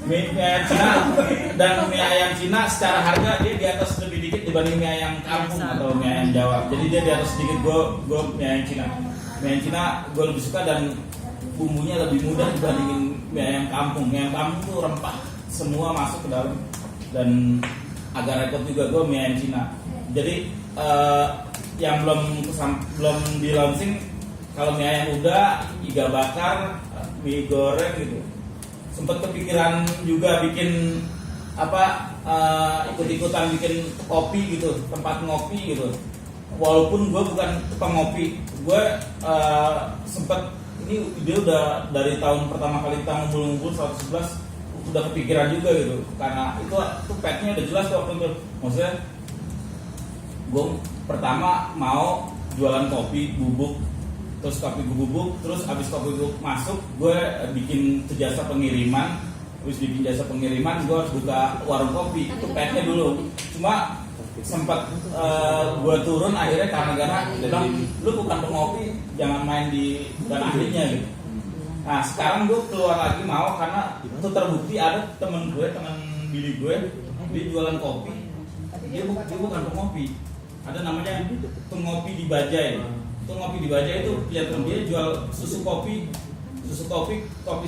Mie ayam Cina dan mie ayam Cina secara harga dia di atas lebih dikit dibanding mie ayam kampung atau mie ayam Jawa. Jadi dia di atas sedikit. Gue mie ayam Cina. Mie ayam Cina gue lebih suka dan bumbunya lebih mudah dibandingin mie ayam kampung. Mie ayam kampung tuh rempah semua masuk ke dalam dan agak repot juga gue mie ayam Cina. Jadi yang belum di launching kalau mie ayam udah, iga bakar, mie goreng gitu. Sempet kepikiran juga bikin ikut-ikutan bikin kopi gitu, tempat ngopi gitu. Walaupun gue bukan tukang ngopi, gue sempet ini dia udah dari tahun pertama kali kita ngumpul 111 udah kepikiran juga gitu. Karena itu petnya udah jelas waktu itu. Maksudnya gue pertama mau jualan kopi bubuk, terus kopi bubuk, terus abis kopi bubuk masuk gue bikin jasa pengiriman, terus bikin jasa pengiriman gue harus buka warung kopi. Itu petnya dulu. Cuma sempat gue turun akhirnya karena bilang lu bukan pengopi, jangan main di bukan ahlinya gitu. Nah sekarang gue keluar lagi mau karena itu terbukti ada temen bini gue dia jualan kopi, dia bukan pengopi. Ada namanya pengopi di Bajai. Itu ngopi di Bajai itu kelihatan dia jual kopi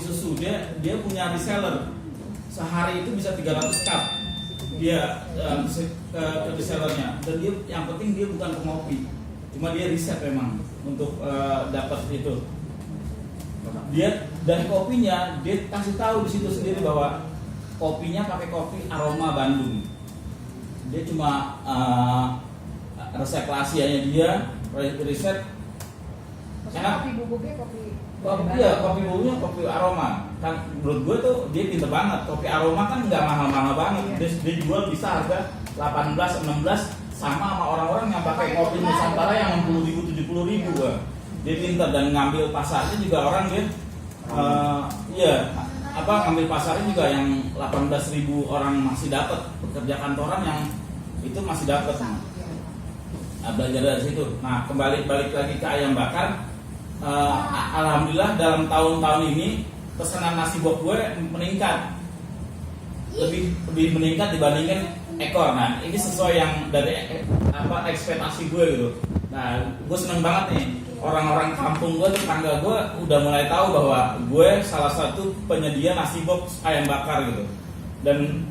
susu. Dia punya reseller. Sehari itu bisa 300 cup. Dia ke resellernya. Dan dia yang penting dia bukan pengopi. Cuma dia riset memang untuk dapat itu. Dia dan kopinya dia kasih tahu di situ sendiri bahwa kopinya pakai kopi aroma Bandung. Dia cuma resep rahasianya dia riset. Karena kopi bubuknya kopi bubuknya kopi aroma. Kan menurut gue tuh dia pinter banget. Kopi aroma kan nggak mahal-mahal banget. Dia jual bisa harga 18, 16 sama orang-orang yang pakai kopi Nusantara yang 60.000, 70.000. Dia pinter dan ngambil pasarnya juga orang dia ngambil pasarnya juga yang 18.000 orang masih dapat pekerja kantoran yang itu masih dapat. Belajar dari situ. Nah balik lagi ke ayam bakar. Alhamdulillah dalam tahun-tahun ini pesanan nasi box gue meningkat, lebih meningkat dibandingin ekor. Nah ini sesuai yang dari ekspektasi gue gitu. Nah gue seneng banget nih, orang-orang kampung gue, tetangga gue udah mulai tahu bahwa gue salah satu penyedia nasi box ayam bakar gitu. Dan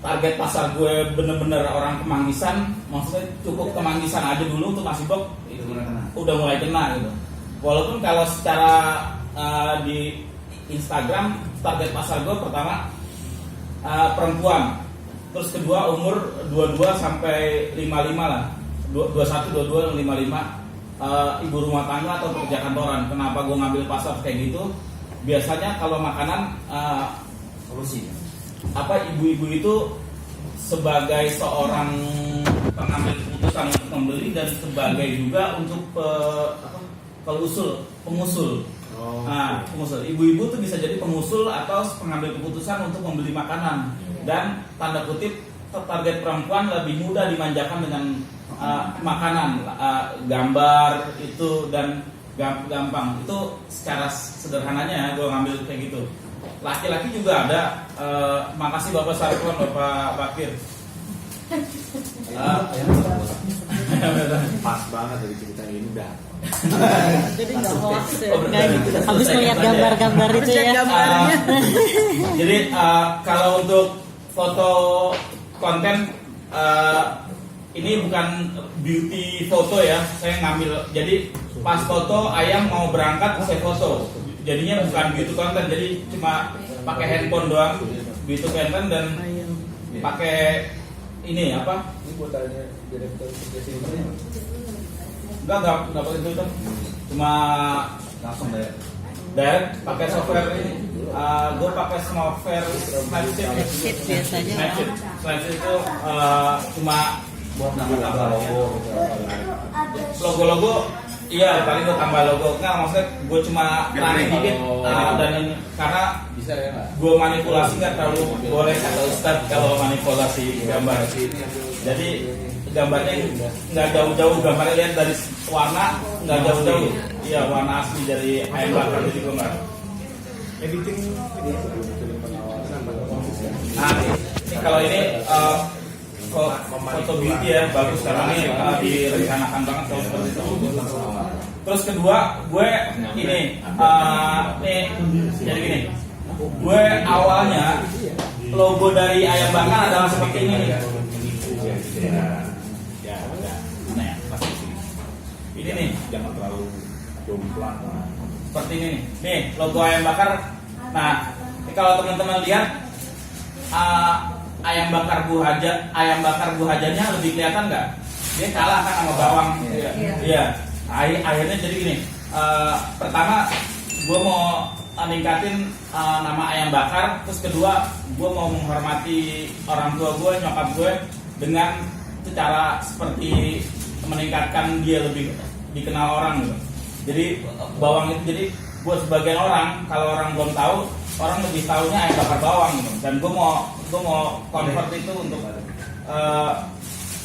target pasar gue bener-bener orang Kemanggisan, maksudnya cukup Kemanggisan aja dulu untuk nasi box itu udah mulai kena gitu. Walaupun kalau secara di Instagram target pasar gue pertama perempuan, terus kedua umur 22 sampai 55 lah, 21, 22, 55 ibu rumah tangga atau pekerja kantoran. Kenapa gue ngambil pasar kayak gitu? Biasanya kalau makanan solusi ibu-ibu itu sebagai seorang pengambil keputusan untuk membeli dan sebagai juga untuk pengusul. Nah, pengusul. Ibu-ibu tuh bisa jadi pengusul atau pengambil keputusan untuk membeli makanan. Dan tanda kutip target perempuan lebih mudah dimanjakan dengan makanan, gambar itu dan gampang. Itu secara sederhananya gue ngambil kayak gitu. Laki-laki juga ada. Makasih Bapak Sarkon, Bapak Bakir. Pas banget dari cerita ini udah. Jadi nggak hoax ya. Habis melihat gambar-gambar itu ya. Jadi kalau untuk foto konten ini bukan beauty foto ya. Saya ngambil. Jadi pas foto ayam mau berangkat saya foto. Jadinya bukan beauty konten. Jadi cuma pakai handphone doang. Beauty konten dan pakai ini apa? Ini buat tanya direktur kerjasama. Enggak pakai itu. Cuma langsung direct pakai software ini. Gue pakai software Snapseed biasanya. Snapseed itu cuma buat nama logo. Logo iya paling gue tambah logo. Nggak, maksudnya gue cuma tarik dikit dan karena Bisa ya nggak? gue manipulasi nggak terlalu boleh kata Ustadz kalau manipulasi gambar. Jadi gambarnya nggak jauh-jauh, gambarnya lihat dari warna nggak jauh-jauh. Iya warna asli dari ayam bakar jadi gambar. editing video. Film pengawasan konsisten. Nah, ini kalau ini foto beauty ya, bagus karena ini direncanakan banget kalau seperti itu. Terus kedua, gue ini jadi gini. Gue awalnya logo dari ayam bakar adalah seperti ini nih. Mana ya? Pasti di sini. Ini nih, Jangan terlalu jomplang. seperti ini nih. Nih, logo ayam bakar. Nah, ini kalau teman-teman lihat ayam bakar Bu Hajanya lebih kelihatan nggak? Dia kalah kan sama bawang. Iya. Akhirnya jadi gini. Pertama, gue mau ningkatin nama ayam bakar. Terus kedua, gue mau menghormati orang tua gue, nyokap gue dengan secara seperti meningkatkan dia lebih dikenal orang gitu. Jadi bawang itu jadi buat sebagian orang, kalau orang belum tahu, orang lebih tahunya ayam bakar bawang gitu. Dan gue mau convert itu untuk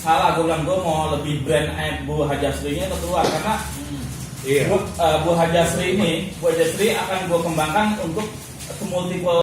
salah, gue bilang gue mau lebih brand ayam Bu Hajasri-nya itu keluar karena Bu Hajasri ini, Bu Hajasri akan gue kembangkan untuk multiple